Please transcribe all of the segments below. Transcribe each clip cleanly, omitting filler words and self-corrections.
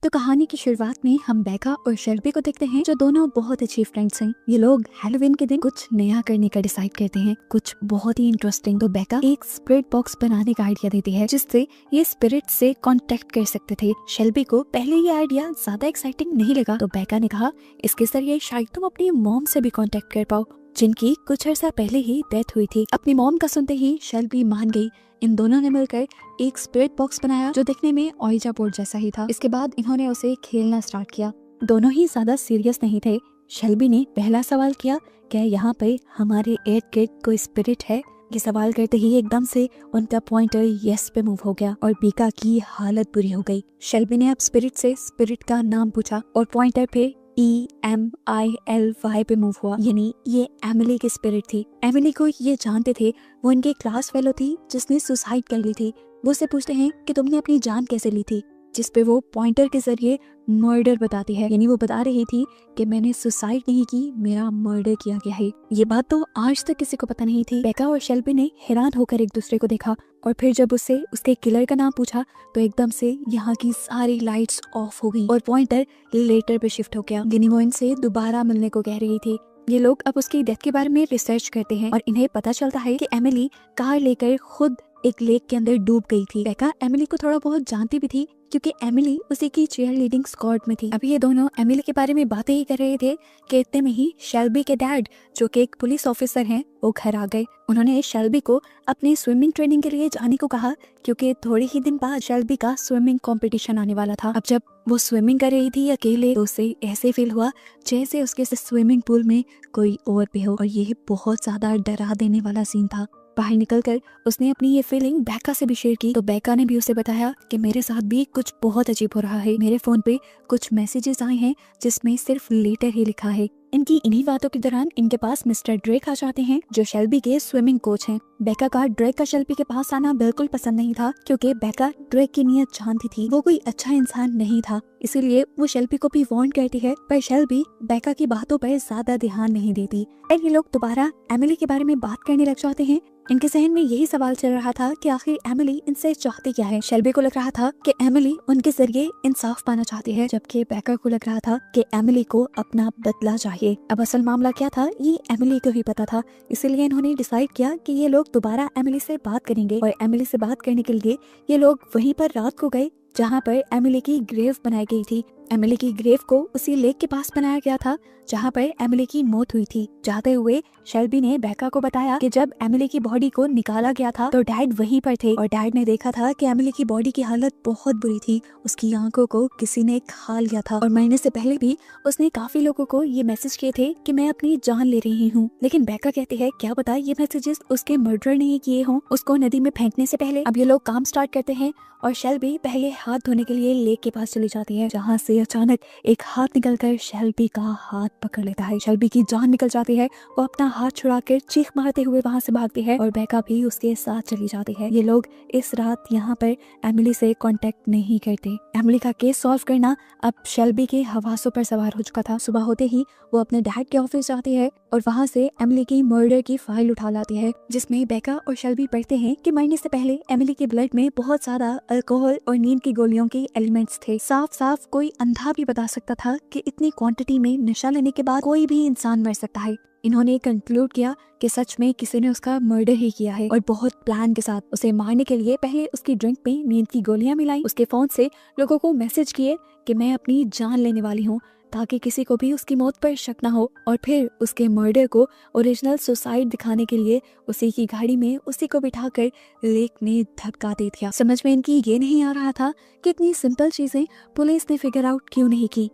तो कहानी की शुरुआत में हम बेका और शेल्बी को देखते हैं, जो दोनों बहुत अच्छी फ्रेंड्स हैं। ये लोग हैलोवीन के दिन कुछ नया करने का डिसाइड करते हैं, कुछ बहुत ही इंटरेस्टिंग। तो बेका एक स्पिरिट बॉक्स बनाने का आइडिया देती है, जिससे ये स्पिरिट से कांटेक्ट कर सकते थे। शेल्बी को पहले ये आइडिया ज्यादा एक्साइटिंग नहीं लगा, तो बेका ने कहा इसके जरिए शायद तुम अपनी मॉम से भी कांटेक्ट कर पाओ, जिनकी कुछ अर्सा पहले ही डेथ हुई थी। अपनी मॉम का सुनते ही शेल्बी मान गई। इन दोनों ने मिलकर एक स्पिरिट बॉक्स बनाया, जो दिखने में ऑइजा बोर्ड जैसा ही था। इसके बाद इन्होंने उसे खेलना स्टार्ट किया। दोनों ही ज्यादा सीरियस नहीं थे। शेल्बी ने पहला सवाल किया, क्या यहाँ पे हमारे 8 किड कोई स्पिरिट है? ये सवाल करते ही एकदम से उनका पॉइंटर यस पे मूव हो गया और बेका की हालत बुरी हो गई। शेल्बी ने अब स्पिरिट से स्पिरिट का नाम पूछा और पॉइंटर पे EMILY पे मूव हुआ, यानी ये एमिली की स्पिरिट थी। एमिली को ये जानते थे, वो इनके क्लास फेलो थी जिसने सुसाइड कर ली थी। वो उससे पूछते हैं कि तुमने अपनी जान कैसे ली थी, जिस पे वो पॉइंटर के जरिए मर्डर बताती है, यानी वो बता रही थी कि मैंने सुसाइड नहीं की, मेरा मर्डर किया गया है। ये बात तो आज तक किसी को पता नहीं थी। बेका और शेल्बी ने हैरान होकर एक दूसरे को देखा और फिर जब उससे उसके किलर का नाम पूछा तो एकदम से यहाँ की सारी लाइट्स ऑफ हो गई और पॉइंटर लेटर पे शिफ्ट हो गया, यानी वो इनसे दोबारा मिलने को कह रही थी। ये लोग अब उसकी डेथ के बारे में रिसर्च करते हैं और इन्हें पता चलता है कि एमिली कार लेकर खुद एक लेक के अंदर डूब गई थी। बेका एमिली को थोड़ा बहुत जानती भी थी, क्योंकि एमिली उसी की चीयर लीडिंग स्क्वाड में थी। अभी ये दोनों एमिली के बारे में बातें ही कर रहे थे कि इतने में ही शेल्बी के डैड, जो कि एक पुलिस ऑफिसर हैं, वो घर आ गए। उन्होंने शेल्बी को अपनी स्विमिंग ट्रेनिंग के लिए जाने को कहा, क्योंकि थोड़े ही दिन बाद शेल्बी का स्विमिंग कंपटीशन आने वाला था। अब जब वो स्विमिंग कर रही थी अकेले, तो उसे ऐसे फील हुआ जैसे उसके स्विमिंग पूल में कोई और भी हो, और ये बहुत ज्यादा डरा देने वाला सीन था। बाहर निकलकर उसने अपनी ये फीलिंग बेका से भी शेयर की, तो बेका ने भी उसे बताया कि मेरे साथ भी कुछ बहुत अजीब हो रहा है। मेरे फोन पे कुछ मैसेजेस आए हैं जिसमें सिर्फ लेटर ही लिखा है। इनकी इन्हीं बातों के दौरान इनके पास मिस्टर ड्रेक आ जाते हैं, जो शेल्बी के स्विमिंग कोच हैं। बेका का ड्रेक का शेल्बी के पास आना बिल्कुल पसंद नहीं था, क्योंकि बेका ड्रेक की नीयत जानती थी, वो कोई अच्छा इंसान नहीं था। इसीलिए वो शेल्बी को भी वार्न करती है, पर शेल्बी बेका की बातों पर ज्यादा ध्यान नहीं देती। ये लोग दोबारा एमिली के बारे में बात करने लग जाते हैं। इनके जहन में यही सवाल चल रहा था कि आखिर एमिली इनसे चाहती क्या है। शेल्बी को लग रहा था कि एमिली उनके जरिए इंसाफ पाना चाहती है, जबकि बेका को लग रहा था कि एमिली को अपना बदला चाहिए। अब असल मामला क्या था, ये एमिली को ही पता था। इसीलिए इन्होंने डिसाइड किया कि ये लोग दोबारा एमिली से बात करेंगे, और एमिली से बात करने के लिए ये लोग वहीं पर रात को गए जहाँ पर एमिली की ग्रेव बनाई गई थी। एमिली की ग्रेव को उसी लेक के पास बनाया गया था जहाँ पर एमिली की मौत हुई थी। जाते हुए शेल्बी ने बेका को बताया कि जब एमिली की बॉडी को निकाला गया था तो डैड वहीं पर थे, और डैड ने देखा था कि एमिली की बॉडी की हालत बहुत बुरी थी। उसकी आंखों को किसी ने खा लिया था, और मरने से पहले भी उसने काफी लोगों को ये मैसेज किए थे कि मैं अपनी जान ले रही हूँ। लेकिन बेका कहती है क्या पता ये मैसेजेस उसके मर्डर ने किए हों, उसको नदी में फेंकने से पहले। अब ये लोग काम स्टार्ट करते हैं और शेल्बी पहले हाथ धोने के लिए लेक के पास चली जाती है, जहाँ से अचानक एक हाथ निकलकर शेल्बी का हाथ पकड़ लेता है। शेल्बी की जान निकल जाती है, वो अपना हाथ छुड़ाकर चीख मारते हुए वहाँ से भागती है, और बेका भी उसके साथ चली जाती है। ये लोग इस रात यहाँ पर एमिली से कांटेक्ट नहीं करते। एमिली का केस सॉल्व करना अब शेल्बी के हवासों पर सवार हो चुका था। सुबह होते ही वो अपने डैड के ऑफिस जाती है और वहाँ से एमिली की मर्डर की फाइल उठा लाती है, जिसमें बेका और शेल्बी पढ़ते हैं कि मरने से पहले एमिली के ब्लड में बहुत ज्यादा अल्कोहल और नींद की गोलियों के एलिमेंट्स थे। साफ साफ कोई अंधा भी बता सकता था कि इतनी क्वांटिटी में नशा लेने के बाद कोई भी इंसान मर सकता है। इन्होंने कंक्लूड किया कि सच में किसी ने उसका मर्डर ही किया है, और बहुत प्लान के साथ उसे मारने के लिए पहले उसकी ड्रिंक में नींद की गोलियां मिलाई, उसके फोन से लोगों को मैसेज किए कि मैं अपनी जान लेने वाली हूँ, ताकि किसी को भी उसकी मौत पर शक ना हो, और फिर उसके मर्डर को ओरिजिनल सुसाइड दिखाने के लिए उसी की गाड़ी में उसी को बिठाकर लेक में धक्का दे दिया। समझ में इनकी ये नहीं आ रहा था कि इतनी सिंपल चीजें पुलिस ने फिगर आउट क्यों नहीं की।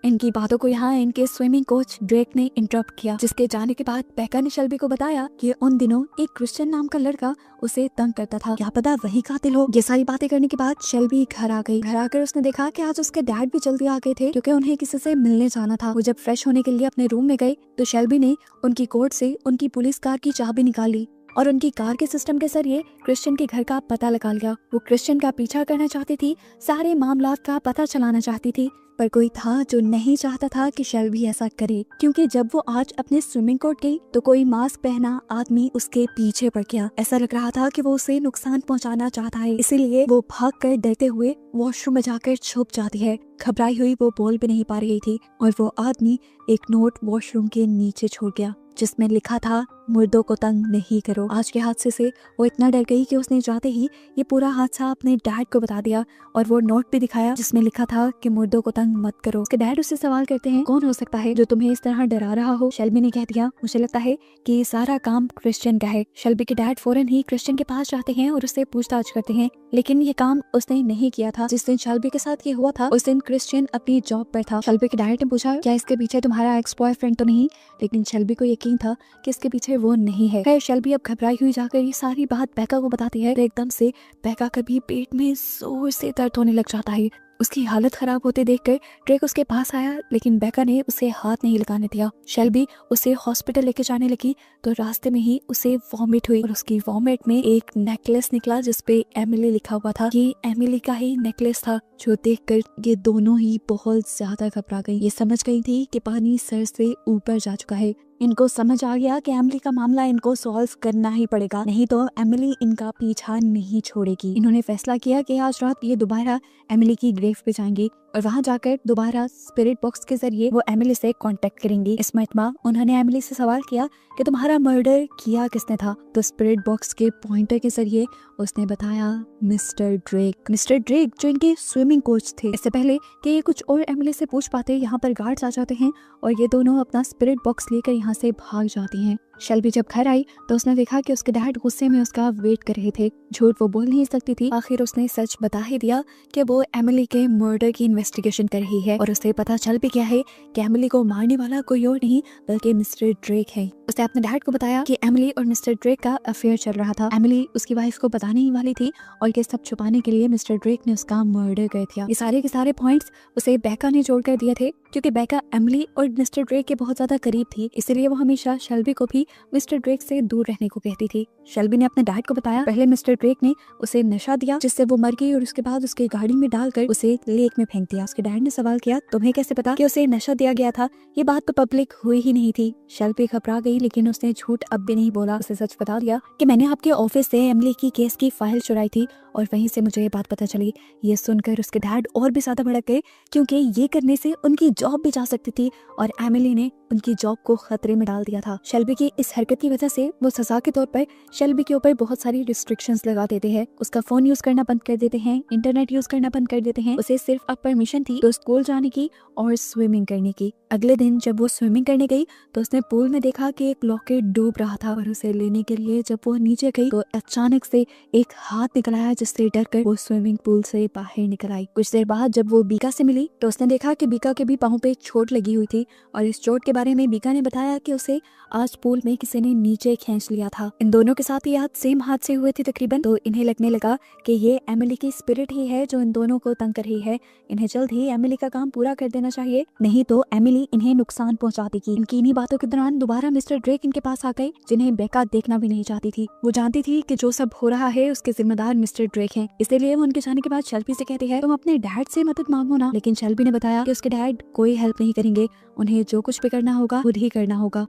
इनकी बातों को यहाँ इनके स्विमिंग कोच ड्रेक ने इंटरप्ट किया, जिसके जाने के बाद बेका ने शेल्बी को बताया कि उन दिनों एक क्रिश्चियन नाम का लड़का उसे तंग करता था, क्या पता वही कातिल हो। ये सारी बातें करने के बाद शेल्बी घर आ गई। घर आकर उसने देखा कि आज उसके डैड भी जल्दी आ गए थे, क्योंकि उन्हें किसी से मिलने जाना था। वो जब फ्रेश होने के लिए अपने रूम में गए तो शेल्बी ने उनकी कोट से उनकी पुलिस कार की चाबी निकाल ली और उनकी कार के सिस्टम के जरिए क्रिश्चियन के घर का पता लगा लिया। वो क्रिश्चियन का पीछा करना चाहती थी, सारे मामलात का पता चलाना चाहती थी, पर कोई था जो नहीं चाहता था कि शेल्बी ऐसा करे, क्योंकि जब वो आज अपने स्विमिंग कोर्ट गई तो कोई मास्क पहना आदमी उसके पीछे पड़ गया। ऐसा लग रहा था कि वो उसे नुकसान पहुंचाना चाहता है, इसीलिए वो भागकर डरते हुए वॉशरूम में जाकर छुप जाती है। घबराई हुई वो बोल भी नहीं पा रही थी और वो आदमी एक नोट वॉशरूम के नीचे छोड़ गया जिसमें लिखा था, मुर्दों को तंग नहीं करो। आज के हादसे से वो इतना डर गई कि उसने जाते ही ये पूरा हादसा अपने डैड को बता दिया और वो नोट भी दिखाया जिसमें लिखा था कि मुर्दों को तंग मत करो। उसके डैड उससे सवाल करते हैं, कौन हो सकता है जो तुम्हें इस तरह डरा रहा हो? शेल्बी ने कह दिया, मुझे लगता है कि ये सारा काम क्रिश्चियन का है। शेल्बी के डैड फौरन ही क्रिश्चियन के पास जाते हैं और उससे पूछताछ करते हैं, लेकिन ये काम उसने नहीं किया था। जिस दिन शेल्बी के साथ ये हुआ था उस दिन क्रिश्चियन अपनी जॉब पर था। शेल्बी के डैड ने पूछा, क्या इसके पीछे तुम्हारा एक्स बॉयफ्रेंड तो नहीं? लेकिन शेल्बी को यकीन था कि इसके पीछे वो नहीं है। खैर शेल्बी अब घबराई हुई जाकर ये सारी बात बेका को बताती है। एकदम से बेका का भी पेट में जोर से दर्द होने लग जाता है। उसकी हालत खराब होते देखकर ड्रेक उसके पास आया, लेकिन बेका ने उसे हाथ नहीं लगाने दिया। शेल्बी उसे हॉस्पिटल लेके जाने लगी तो रास्ते में ही उसे वॉमिट हुई और उसकी वॉमिट में एक नेकलेस निकला जिसपे एमिली लिखा हुआ था। ये एमिली का ही नेकलेस था, जो देखकर ये दोनों ही बहुत ज्यादा घबरा गई। ये समझ गई थी कि पानी सर से ऊपर जा चुका है। इनको समझ आ गया कि एमिली का मामला इनको सॉल्व करना ही पड़ेगा, नहीं तो एमिली इनका पीछा नहीं छोड़ेगी। इन्होंने फैसला किया कि आज रात ये दोबारा एमिली की ग्रेव पे जाएंगी और वहां जाकर दोबारा स्पिरिट बॉक्स के जरिए वो एमिली से कांटेक्ट करेंगी। इस मरतबा उन्होंने एमिली से सवाल किया कि तुम्हारा मर्डर किया किसने था? तो स्पिरिट बॉक्स के पॉइंटर के जरिए उसने बताया, मिस्टर ड्रेक। मिस्टर ड्रेक जो इनके स्विमिंग कोच थे। इससे पहले कि ये कुछ और एमिली से पूछ पाते, यहाँ पर गार्ड्स आ जाते हैं और ये दोनों अपना स्पिरिट बॉक्स लेकर यहाँ से भाग जाती हैं। शेल्बी जब घर आई तो उसने देखा कि उसके डैड गुस्से में उसका वेट कर रहे थे। झूठ वो बोल नहीं सकती थी, आखिर उसने सच बता ही दिया कि वो एमिली के मर्डर की इन्वेस्टिगेशन कर रही है और उसे पता चल भी गया है कि एमिली को मारने वाला कोई और नहीं बल्कि मिस्टर ड्रेक है। उसने अपने डैड को बताया कि एमिली और मिस्टर ड्रेक का अफेयर चल रहा था। एमिली उसकी वाइफ को बताने ही वाली थी और ये सब छुपाने के लिए मिस्टर ड्रेक ने उसका मर्डर कर दिया। ये सारे के सारे पॉइंट्स उसे बेका ने जोड़ कर दिए थे, क्योंकि बेका एमिली और मिस्टर ड्रेक के बहुत ज्यादा करीब थी, इसलिए वो हमेशा शेल्बी को भी मिस्टर ड्रेक से दूर रहने को कहती थी। शेल्बी ने अपने डैड को बताया, पहले मिस्टर ड्रेक ने उसे नशा दिया जिससे वो मर गई और उसके बाद उसके गाड़ी में डालकर उसे लेक में फेंक दिया। उसके डैड ने सवाल किया, तुम्हें कैसे पता कि उसे नशा दिया गया था? ये बात तो पब्लिक हुई ही नहीं थी। शेल्बी घबरा गई, लेकिन उसने झूठ अब भी नहीं बोला। उसे सच बता दिया कि मैंने आपके ऑफिस से एमिली की केस की फाइल चुराई थी और वहीं से मुझे ये बात पता चली। ये सुनकर उसके डैड और भी ज्यादा भड़क गए, क्योंकि ये करने से उनकी जॉब भी जा सकती थी और एमिली ने उनकी जॉब को खतरे में डाल दिया था। शेल्बी की इस हरकत की वजह से वो सजा के तौर पर शेल्बी के ऊपर बहुत सारी रिस्ट्रिक्शंस लगा देते हैं। उसका फोन यूज करना बंद कर देते हैं, इंटरनेट यूज करना बंद कर देते हैं। उसे सिर्फ अब परमिशन थी तो स्कूल जाने की और स्विमिंग करने की। अगले दिन जब वो स्विमिंग करने गई तो उसने पूल में देखा कि एक लॉकेट डूब रहा था और उसे लेने के लिए जब वो नीचे गई तो अचानक से एक हाथ निकल आया, जिससे डरकर वो स्विमिंग पूल से बाहर निकल आई। कुछ देर बाद जब वो बीका से मिली तो उसने देखा कि बीका के भी पाँव पे चोट लगी हुई थी और इस चोट के बारे में बीका ने बताया कि उसे आज पूल में किसी ने नीचे खींच लिया था। इन दोनों के साथ ही आज सेम हादसे हुए थे तकरीबन, तो इन्हें लगने लगा कि ये एमिली की स्पिरिट ही है जो इन दोनों को तंग कर रही है। इन्हें जल्द ही एमिली का काम पूरा कर देना चाहिए, नहीं तो एमिली इन्हें नुकसान पहुंचा देगी। इनकी इन्हीं बातों के दौरान दोबारा मिस्टर ड्रेक इनके पास आ गए, जिन्हें बेका देखना भी नहीं चाहती थी। वो जानती थी कि जो सब हो रहा है उसके जिम्मेदार मिस्टर ड्रेक हैं, इसलिए वो उनके जाने के बाद शेल्बी से कहती है, तुम अपने डैड से मदद मांगो ना। लेकिन शेल्बी ने बताया कि उसके डैड कोई हेल्प नहीं करेंगे, उन्हें जो कुछ भी करना होगा खुद ही करना होगा।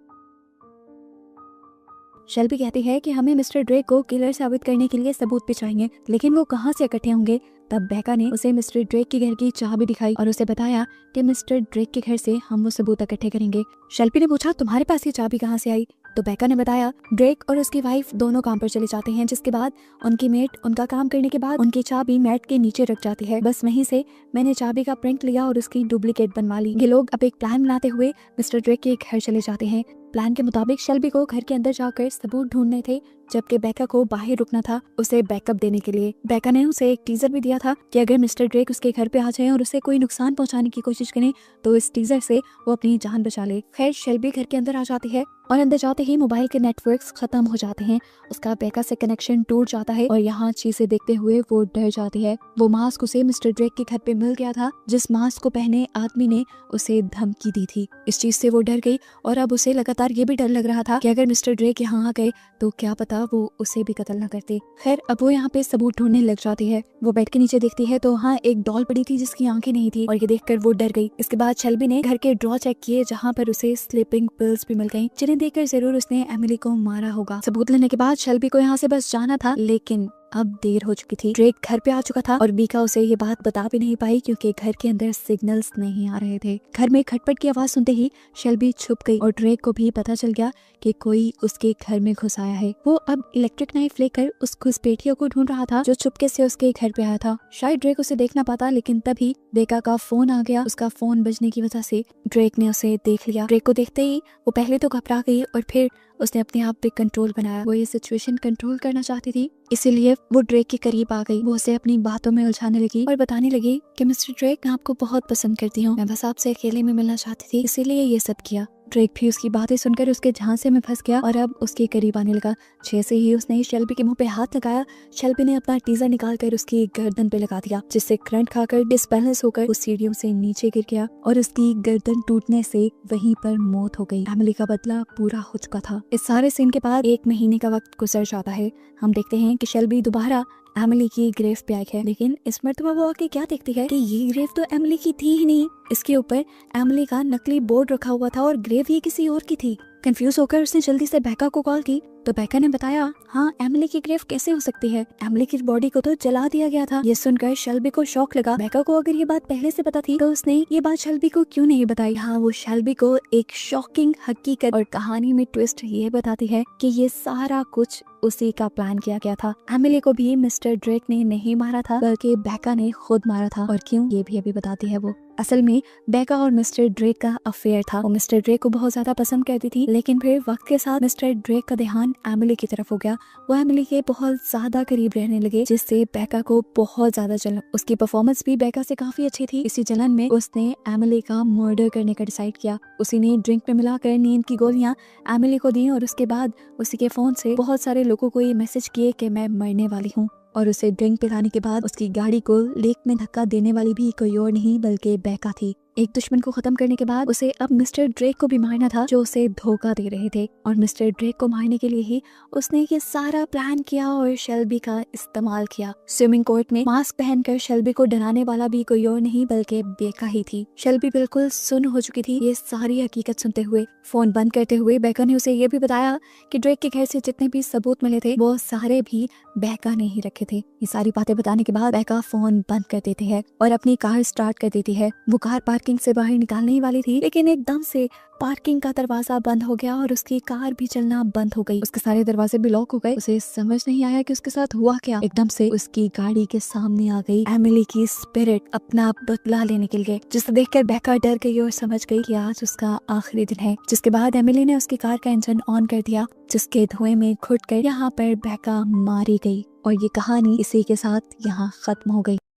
शेल्बी कहती है कि हमें मिस्टर ड्रेक को किलर साबित करने के लिए सबूत भी चाहिए, लेकिन वो कहाँ से इकट्ठे होंगे? तब बेका ने उसे मिस्टर ड्रेक के घर की चाबी दिखाई और उसे बताया कि मिस्टर ड्रेक के घर से हम वो सबूत इकट्ठे करेंगे। शेल्बी ने पूछा, तुम्हारे पास ये चाबी कहाँ से आई? तो बेका ने बताया, ड्रेक और उसकी वाइफ दोनों काम पर चले जाते हैं, जिसके बाद उनकी मेट उनका काम करने के बाद उनकी चाबी मैट के नीचे रख जाती है। बस वहीं से मैंने चाबी का प्रिंट लिया और उसकी डुप्लीकेट बनवा ली। ये लोग अब एक प्लान बनाते हुए मिस्टर ड्रेक के घर चले जाते हैं। प्लान के मुताबिक शेल्बी को घर के अंदर जाकर सबूत ढूंढने थे, जबकि बेका को बाहर रुकना था उसे बैकअप देने के लिए। बेका ने उसे एक टीजर भी दिया था कि अगर मिस्टर ड्रेक उसके घर पे आ जाए और उसे कोई नुकसान पहुंचाने की कोशिश करे तो इस टीजर से वो अपनी जान बचा ले। खैर शेल्बी घर के अंदर आ जाती है और अंदर जाते ही मोबाइल के नेटवर्क्स खत्म हो जाते हैं। उसका बेका से कनेक्शन टूट जाता है और यहाँ चीजें देखते हुए वो डर जाती है। वो मास्क उसे मिस्टर ड्रेक के घर पे मिल गया था, जिस मास्क को पहने आदमी ने उसे धमकी दी थी। इस चीज से वो डर गई और अब उसे लगातार लगातार ये भी डर लग रहा था कि अगर मिस्टर ड्रेक यहाँ आ गए तो क्या पता वो उसे भी कत्ल न करते। खैर अब वो यहाँ पे सबूत ढूंढने लग जाती है। वो बेड के नीचे देखती है तो वहाँ एक डॉल पड़ी थी जिसकी आंखें नहीं थी और ये देखकर वो डर गई। इसके बाद शेल्बी ने घर के ड्रॉ चेक किए जहाँ पर उसे स्लीपिंग पिल्स भी मिल गई, जिन्हें देखकर जरूर उसने एमिली को मारा होगा। सबूत लेने के बाद शेल्बी को यहाँ से बस जाना था, लेकिन अब देर हो चुकी थी। ड्रेक घर पे आ चुका था और बीका उसे ये बात बता भी नहीं पाई क्योंकि घर के अंदर सिग्नल्स नहीं आ रहे थे। घर में खटपट की आवाज सुनते ही शेल्बी छुप गई और ड्रेक को भी पता चल गया कि कोई उसके घर में घुस आया है। वो अब इलेक्ट्रिक नाइफ लेकर उस घुसपैठियों को ढूंढ रहा था जो चुपके से उसके घर पे आया था। शायद ड्रेक उसे देख ना पाता, लेकिन तभी बेका का फोन आ गया। उसका फोन बजने की वजह से ड्रेक ने उसे देख लिया। ड्रेक को देखते ही वो पहले तो घबरा गई और फिर उसने अपने आप पे कंट्रोल बनाया। वो ये सिचुएशन कंट्रोल करना चाहती थी, इसीलिए वो ड्रेक के करीब आ गई। वो उसे अपनी बातों में उलझाने लगी और बताने लगी कि मिस्टर ड्रेक, मैं आपको बहुत पसंद करती हूँ, मैं बस आपसे अकेले में मिलना चाहती थी, इसीलिए ये सब किया। ड्रेक भी उसकी बातें सुनकर उसके झांसे में फंस गया और अब उसके करीब आने लगा। जैसे ही उसने शेल्बी के मुंह पे हाथ लगाया, शेल्बी ने अपना टीजर निकालकर उसकी गर्दन पे लगा दिया, जिससे करंट खाकर डिसबैलेंस होकर उस सीढ़ियों से नीचे गिर गया और उसकी गर्दन टूटने से वहीं पर मौत हो गई। एमिली का बदला पूरा हो चुका था। इस सारे सीन के बाद 1 महीने का वक्त गुजर जाता है। हम देखते हैं कि शेल्बी दोबारा एमिली की ग्रेव पे आई है, लेकिन इस मर्तबा वो आके क्या देखती है कि ये ग्रेव तो एमिली की थी ही नहीं। इसके ऊपर एमिली का नकली बोर्ड रखा हुआ था और ग्रेव ही किसी और की थी। कंफ्यूज होकर उसने जल्दी से बेका को कॉल की तो बेका ने बताया, हाँ एमिली की ग्रेव कैसे हो सकती है, एमिली की बॉडी को तो जला दिया गया था। ये सुनकर शेल्बी को शौक लगा। बेका को अगर ये बात पहले से पता थी तो उसने ये बात शेल्बी को क्यों नहीं बताई। हाँ, वो शेल्बी को एक शॉकिंग हकीकत और कहानी में ट्विस्ट ये बताती है कि ये सारा कुछ उसी का प्लान किया गया था। एमिली को भी मिस्टर ड्रेक ने नहीं मारा था, बल्कि बेका ने खुद मारा था। और क्यों, ये भी अभी बताती है वो। असल में बेका और मिस्टर ड्रेक का अफेयर था। वो मिस्टर ड्रेक को बहुत ज्यादा पसंद करती थी, लेकिन फिर वक्त के साथ मिस्टर ड्रेक का ध्यान एमिली की तरफ हो गया। वो एमिली के बहुत ज्यादा करीब रहने लगे, जिससे बेका को बहुत ज्यादा जलन। उसकी परफॉर्मेंस भी बेका से काफी अच्छी थी। इसी जलन में उसने एमिली का मर्डर करने का डिसाइड किया। उसी ने ड्रिंक में मिलाकर नींद की गोलियां एमिली को दी और उसके बाद उसी के फोन से बहुत सारे लोगों को ये मैसेज किए कि मैं मरने वाली हूँ। और उसे ड्रिंक पिलाने के बाद उसकी गाड़ी को लेक में धक्का देने वाली भी कोई और नहीं बल्कि बेका थी। एक दुश्मन को खत्म करने के बाद उसे अब मिस्टर ड्रेक को भी मारना था, जो उसे धोखा दे रहे थे। और मिस्टर ड्रेक को मारने के लिए ही उसने ये सारा प्लान किया और शेल्बी का इस्तेमाल किया। स्विमिंग कोर्ट में मास्क पहनकर शेल्बी को डराने वाला भी कोई और नहीं बल्कि बेका ही थी। शेल्बी बिल्कुल सुन्न हो चुकी थी ये सारी हकीकत सुनते हुए। फोन बंद करते हुए बेका ने उसे ये भी बताया कि ड्रेक के घर से जितने भी सबूत मिले थे वो सारे भी बेका ने ही रखे थे। ये सारी बातें बताने के बाद बेका फोन बंद कर देती है और अपनी कार स्टार्ट कर देती है। वो कार पार्किंग से बाहर निकालने ही वाली थी, लेकिन एकदम से पार्किंग का दरवाजा बंद हो गया और उसकी कार भी चलना बंद हो गई। उसके सारे दरवाजे भी लॉक हो गए। उसे समझ नहीं आया कि उसके साथ हुआ क्या। एकदम से उसकी गाड़ी के सामने आ गई एमिली की स्पिरिट अपना बदला लेने के लिए, जिसे देखकर बेका डर गई और समझ गई कि आज उसका आखिरी दिन है। जिसके बाद एमिली ने उसकी कार का इंजन ऑन कर दिया, जिसके धुएं में घुटकर यहाँ पर बेका मारी गई और ये कहानी इसी के साथ यहाँ खत्म हो गई।